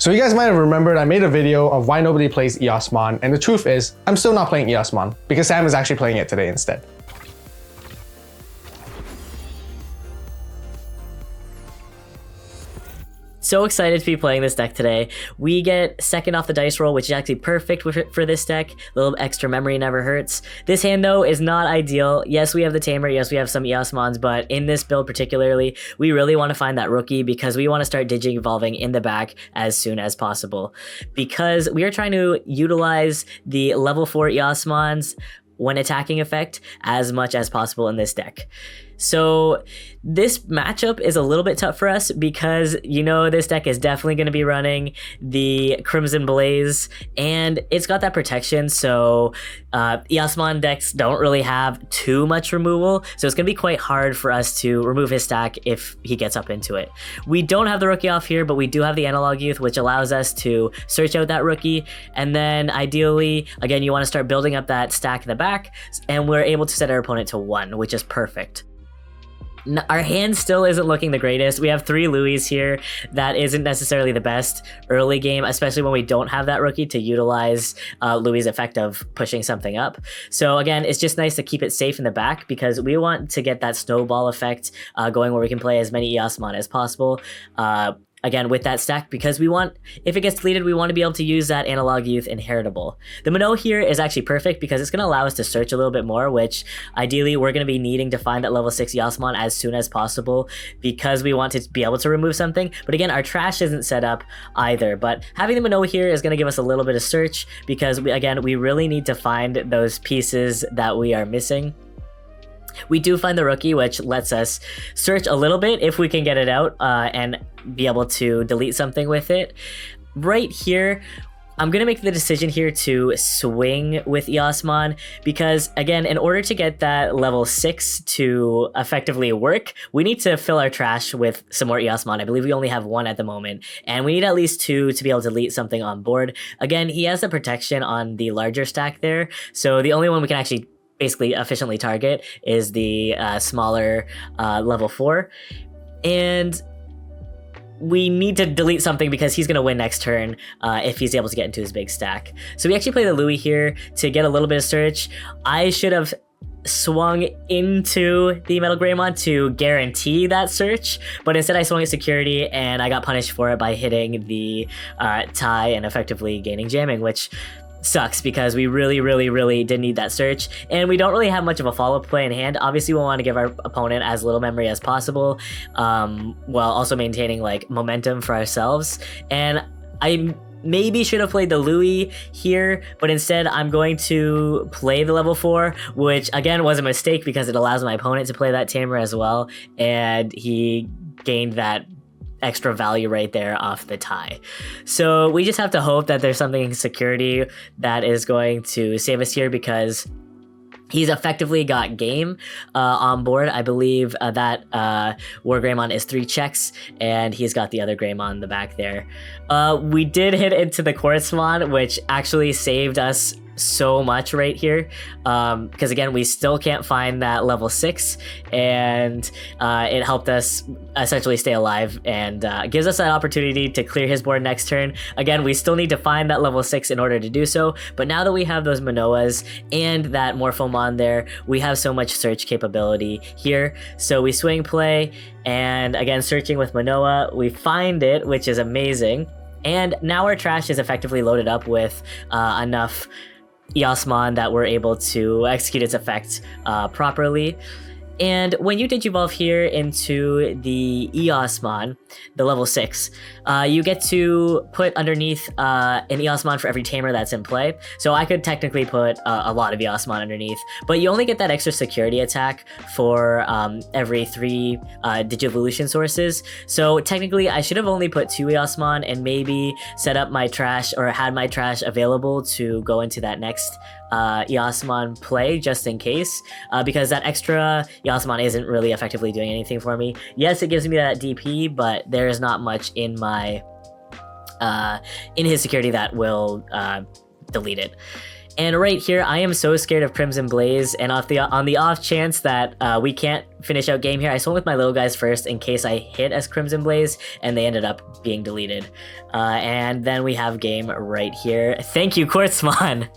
So you guys might have remembered I made a video of why nobody plays Eosmon, and the truth is, I'm still not playing Eosmon, because Sam is actually playing it today instead. So excited to be playing this deck today. We get second off the dice roll, which is actually perfect for this deck. A little extra memory never hurts. This hand, though, is not ideal. Yes, we have the Tamer. Yes, we have some Eosmons, but in this build particularly, we really want to find that rookie because we want to start Digi-evolving in the back as soon as possible. Because we are trying to utilize the level 4 Eosmons when attacking effect as much as possible in this deck. So this matchup is a little bit tough for us because, you know, this deck is definitely going to be running the Crimson Blaze and it's got that protection. So Eosmon decks don't really have too much removal. So it's going to be quite hard for us to remove his stack if he gets up into it. We don't have the rookie off here, but we do have the Analog Youth, which allows us to search out that rookie. And then ideally, again, you want to start building up that stack in the back and we're able to set our opponent to 1, which is perfect. Our hand still isn't looking the greatest. We have 3 Louis here. That isn't necessarily the best early game, especially when we don't have that rookie to utilize Louis' effect of pushing something up. So again, it's just nice to keep it safe in the back because we want to get that snowball effect going where we can play as many Eosmon as possible. Again, with that stack, because we want, if it gets deleted, we want to be able to use that Analog Youth inheritable. The Minnow here is actually perfect because it's going to allow us to search a little bit more, which ideally we're going to be needing to find that level 6 Eosmon as soon as possible because we want to be able to remove something. But again, our trash isn't set up either. But having the Minnow here is going to give us a little bit of search because, we really need to find those pieces that we are missing. We do find the rookie, which lets us search a little bit if we can get it out and be able to delete something with it. Right here, I'm going to make the decision here to swing with Eosmon because, again, in order to get that level 6 to effectively work, we need to fill our trash with some more Eosmon. I believe we only have 1 at the moment, and we need at least 2 to be able to delete something on board. Again, he has the protection on the larger stack there, so the only one we can actually basically efficiently target is the smaller level 4, and we need to delete something because he's going to win next turn if he's able to get into his big stack. So we actually play the Louis here to get a little bit of search. I should have swung into the Metal Greymon to guarantee that search, but instead I swung at security and I got punished for it by hitting the tie and effectively gaining jamming, which sucks because we really did need that search, and we don't really have much of a follow-up play in hand. Obviously we want to give our opponent as little memory as possible while also maintaining like momentum for ourselves. And I maybe should have played the Louis here, but instead I'm going to play the level 4, which again was a mistake because it allows my opponent to play that Tamer as well, and he gained that extra value right there off the tie. So we just have to hope that there's something in security that is going to save us here because he's effectively got game on board. I believe that War Greymon is 3 checks, and he's got the other Greymon in the back there. We did hit into the Eosmon, which actually saved us so much right here because again we still can't find that level 6, and it helped us essentially stay alive and gives us that opportunity to clear his board next turn. Again, we still need to find that level 6 in order to do so, but now that we have those Manoas and that Morphomon there, we have so much search capability here. So we swing play, and again searching with Manoa, we find it, which is amazing, and now our trash is effectively loaded up with enough Eosmon that we're able to execute its effect properly. And when you Digivolve here into the Eosmon, the level 6, you get to put underneath an Eosmon for every Tamer that's in play. So I could technically put a lot of Eosmon underneath, but you only get that extra security attack for every 3 Digivolution sources. So technically I should have only put 2 Eosmon and maybe set up my trash or had my trash available to go into that next Eosmon play just in case, because that extra Eosmon isn't really effectively doing anything for me. Yes, it gives me that DP, but there is not much in my in his security that will delete it. And right here, I am so scared of Crimson Blaze, and on the off chance that we can't finish out game here, I swung with my little guys first in case I hit as Crimson Blaze, and they ended up being deleted. And then we have game right here. Thank you, Quartzmon!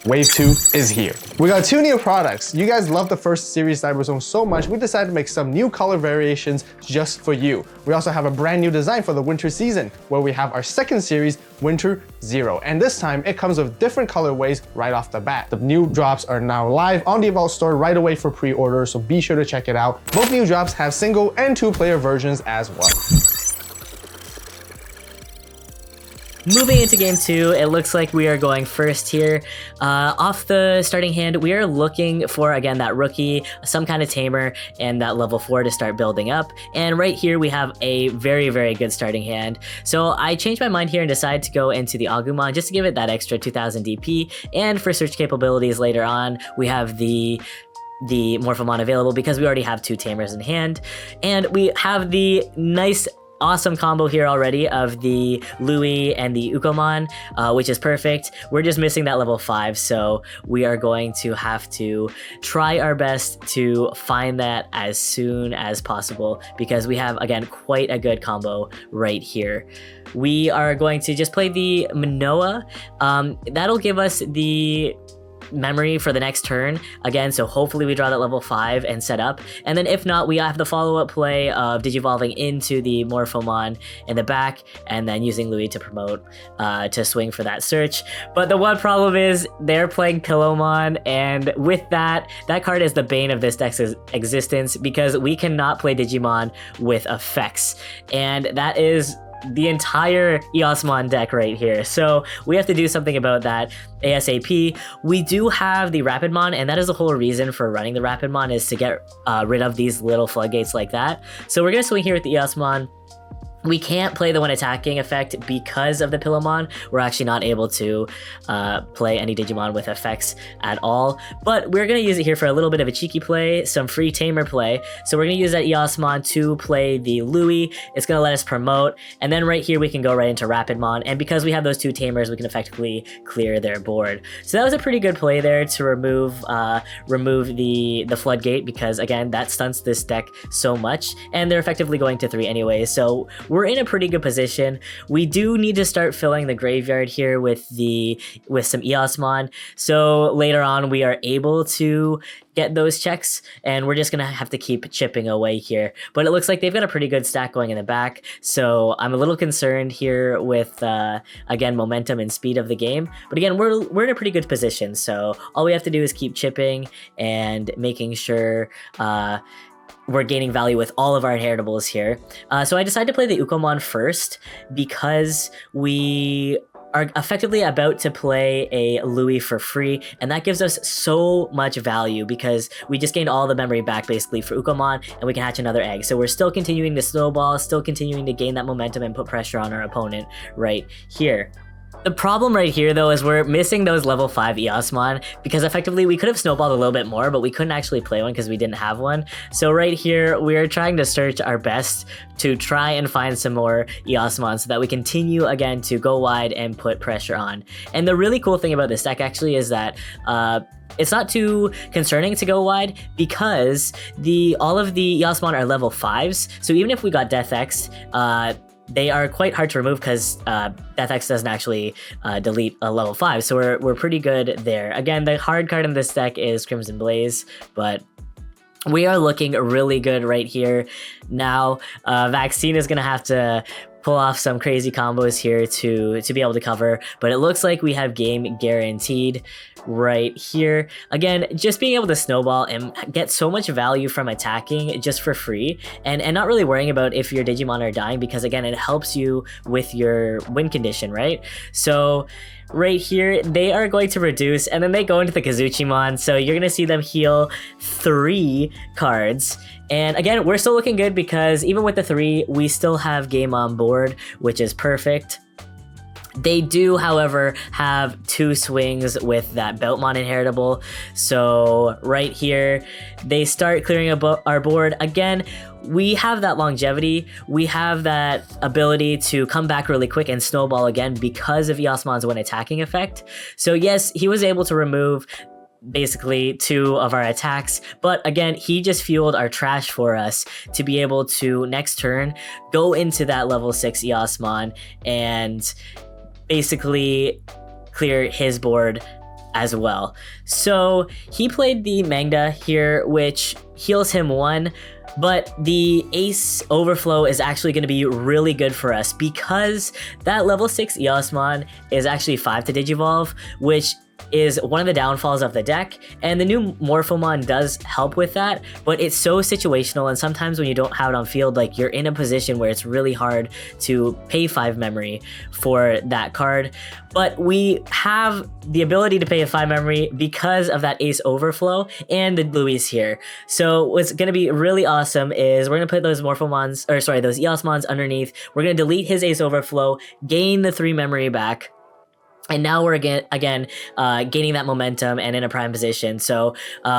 Wave 2 is here. We got 2 new products. You guys love the first series Cyberzone so much, we decided to make some new color variations just for you. We also have a brand new design for the winter season, where we have our second series, Winter Zero. And this time, it comes with different colorways right off the bat. The new drops are now live on the AVAULT store right away for pre-order, so be sure to check it out. Both new drops have single and 2-player versions as well. Moving into game 2, it looks like we are going first here. Off the starting hand, we are looking for, again, that rookie, some kind of tamer, and that level 4 to start building up. And right here, we have a very, very good starting hand. So I changed my mind here and decided to go into the Agumon just to give it that extra 2000 DP. And for search capabilities later on, we have the Morphomon available because we already have 2 tamers in hand. And we have the nice awesome combo here already of the Louis and the Ukomon, which is perfect. We're just missing that level 5, so we are going to have to try our best to find that as soon as possible because we have, again, quite a good combo right here. We are going to just play the Manoa. That'll give us the memory for the next turn again, so hopefully we draw that level 5 and set up, and then if not, we have the follow-up play of digivolving into the Morphomon in the back and then using Louis to promote to swing for that search. But the one problem is they're playing Pillowmon, and with that card is the bane of this deck's existence because we cannot play Digimon with effects, and that is the entire Eosmon deck right here. So we have to do something about that ASAP. We do have the Rapidmon, and that is the whole reason for running the Rapidmon is to get rid of these little floodgates like that. So we're gonna swing here with the Eosmon. We can't play the one attacking effect because of the Pillowmon. We're actually not able to play any Digimon with effects at all, but we're gonna use it here for a little bit of a cheeky play, some free tamer play. So we're gonna use that Eosmon to play the Louis. It's gonna let us promote, and then right here we can go right into Rapidmon, and because we have those 2 tamers, we can effectively clear their board. So that was a pretty good play there to remove the floodgate because, again, that stunts this deck so much, and they're effectively going to 3 anyway, so we're in a pretty good position. We do need to start filling the graveyard here with some Eosmon, so later on we are able to get those checks, and we're just gonna have to keep chipping away here. But it looks like they've got a pretty good stack going in the back, so I'm a little concerned here with again, momentum and speed of the game. But again, we're in a pretty good position, so all we have to do is keep chipping and making sure we're gaining value with all of our inheritables here. So I decided to play the Ukomon first because we are effectively about to play a Louis for free, and that gives us so much value because we just gained all the memory back basically for Ukomon, and we can hatch another egg. So we're still continuing to snowball, still continuing to gain that momentum and put pressure on our opponent right here. The problem right here, though, is we're missing those level 5 Eosmon because effectively we could have snowballed a little bit more, but we couldn't actually play one because we didn't have one. So right here, we're trying to search our best to try and find some more Eosmon so that we continue, again, to go wide and put pressure on. And the really cool thing about this deck, actually, is that it's not too concerning to go wide because all of the Eosmon are level 5s. So even if we got Death X, they are quite hard to remove because Death X doesn't actually delete a level 5, so we're pretty good there. Again, the hard card in this deck is Crimson Blaze, but we are looking really good right here. Now, Vaccine is going to have to pull off some crazy combos here to be able to cover, but it looks like we have game guaranteed right here. Again, just being able to snowball and get so much value from attacking just for free and not really worrying about if your Digimon are dying because, again, it helps you with your win condition, right? So right here, they are going to reduce, and then they go into the Kazuchimon, so you're going to see them heal 3 cards. And again, we're still looking good because even with the 3, we still have game on board, which is perfect. They do, however, have 2 swings with that Beltmon inheritable. So right here, they start clearing our board. Again, we have that longevity. We have that ability to come back really quick and snowball again because of Eosmon's when attacking effect. So yes, he was able to remove basically 2 of our attacks, but again, he just fueled our trash for us to be able to next turn go into that level 6 Eosmon and basically clear his board as well. So he played the Mangda here, which heals him 1, but the Ace Overflow is actually going to be really good for us because that level 6 Eosmon is actually 5 to Digivolve, which is one of the downfalls of the deck, and the new Morphomon does help with that, but it's so situational, and sometimes when you don't have it on field, like you're in a position where it's really hard to pay 5 memory for that card. But we have the ability to pay a 5 memory because of that Ace Overflow and the Louis here. So what's going to be really awesome is we're going to put those Morphomons, or sorry, those Eosmons underneath. We're going to delete his Ace Overflow, gain the 3 memory back, and now we're again gaining that momentum and in a prime position. So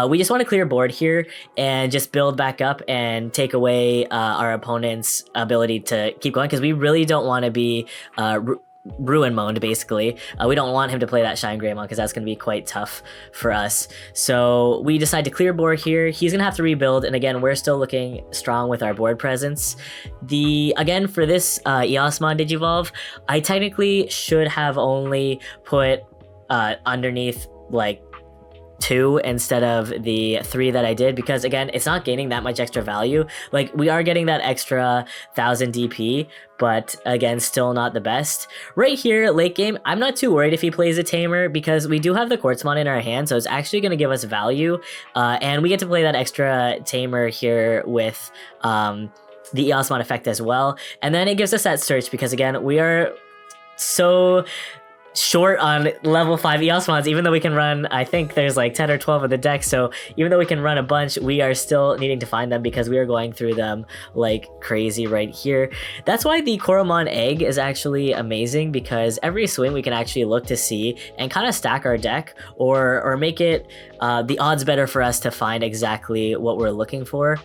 we just want to clear board here and just build back up and take away our opponent's ability to keep going, because we really don't want to be ruin mode basically. We don't want him to play that Shine Greymon because that's going to be quite tough for us. So we decide to clear board here. He's going to have to rebuild, and again, we're still looking strong with our board presence. Again, for this Eosmon Digivolve, I technically should have only put underneath like 2 instead of the 3 that I did, because again, it's not gaining that much extra value. Like, we are getting that extra 1000 DP, but again, still not the best. Right here, late game, I'm not too worried if he plays a Tamer because we do have the Quartzmon in our hand, so it's actually going to give us value, and we get to play that extra Tamer here with the Eosmon effect as well. And then it gives us that search because again, we are so short on level 5 Eosmons, even though we can run, I think there's like 10 or 12 of the deck, so even though we can run a bunch, we are still needing to find them because we are going through them like crazy right here. That's why the Coromon egg is actually amazing, because every swing we can actually look to see and kind of stack our deck or make it the odds better for us to find exactly what we're looking for.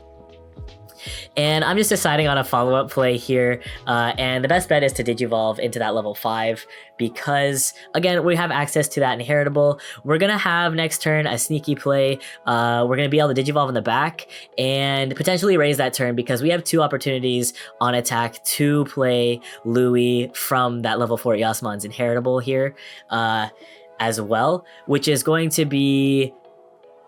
And I'm just deciding on a follow-up play here, and the best bet is to Digivolve into that level 5 because, again, we have access to that inheritable. We're going to have next turn a sneaky play. We're going to be able to Digivolve in the back and potentially raise that turn because we have 2 opportunities on attack to play Louis from that level 4 Eosmon's inheritable here as well, which is going to be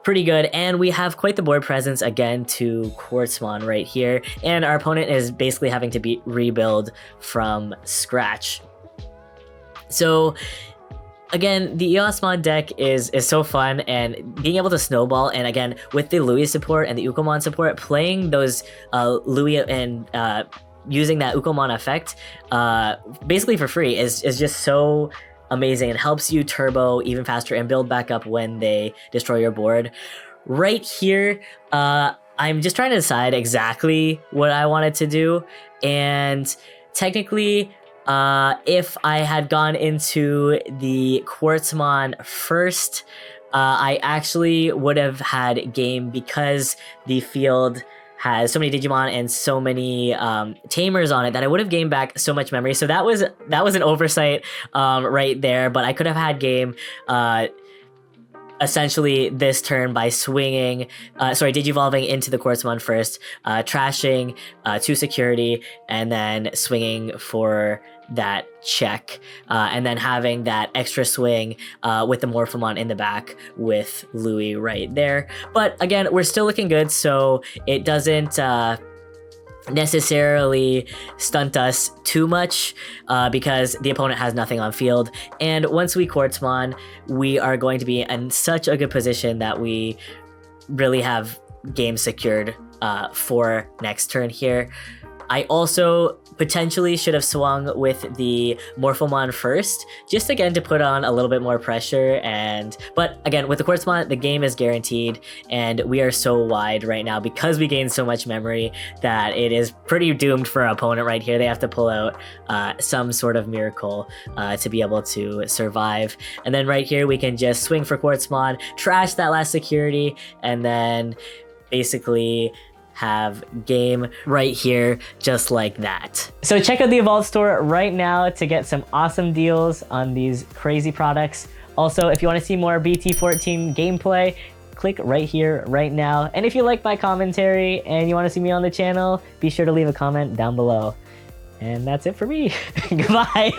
pretty good. And we have quite the board presence again to Quartzmon right here, and our opponent is basically having to rebuild from scratch. So again, the Eosmon deck is so fun, and being able to snowball, and again with the Louis support and the Ukomon support, playing those Louis and using that Ukomon effect basically for free is just so amazing. It helps you turbo even faster and build back up when they destroy your board. Right here, I'm just trying to decide exactly what I wanted to do, and technically, if I had gone into the Quartzmon first, I actually would have had game because the field has so many Digimon and so many Tamers on it that I would have gained back so much memory. So that was an oversight right there, but I could have had game essentially this turn by swinging, Digivolving into the Quartzmon first, trashing to security, and then swinging for that check, and then having that extra swing with the Morphomon in the back with Louis right there. But again, we're still looking good, so it doesn't necessarily stunt us too much because the opponent has nothing on field. And once we Quartzmon, we are going to be in such a good position that we really have game secured for next turn here. I also potentially should have swung with the Morphomon first, just again to put on a little bit more pressure. But again, with the Quartzmon, the game is guaranteed, and we are so wide right now because we gained so much memory that it is pretty doomed for our opponent right here. They have to pull out some sort of miracle to be able to survive. And then right here, we can just swing for Quartzmon, trash that last security, and then basically have game right here, just like that. So check out the AVAULT store right now to get some awesome deals on these crazy products. Also, if you want to see more BT14 gameplay, click right here, right now. And if you like my commentary and you want to see me on the channel, be sure to leave a comment down below. And that's it for me. Goodbye.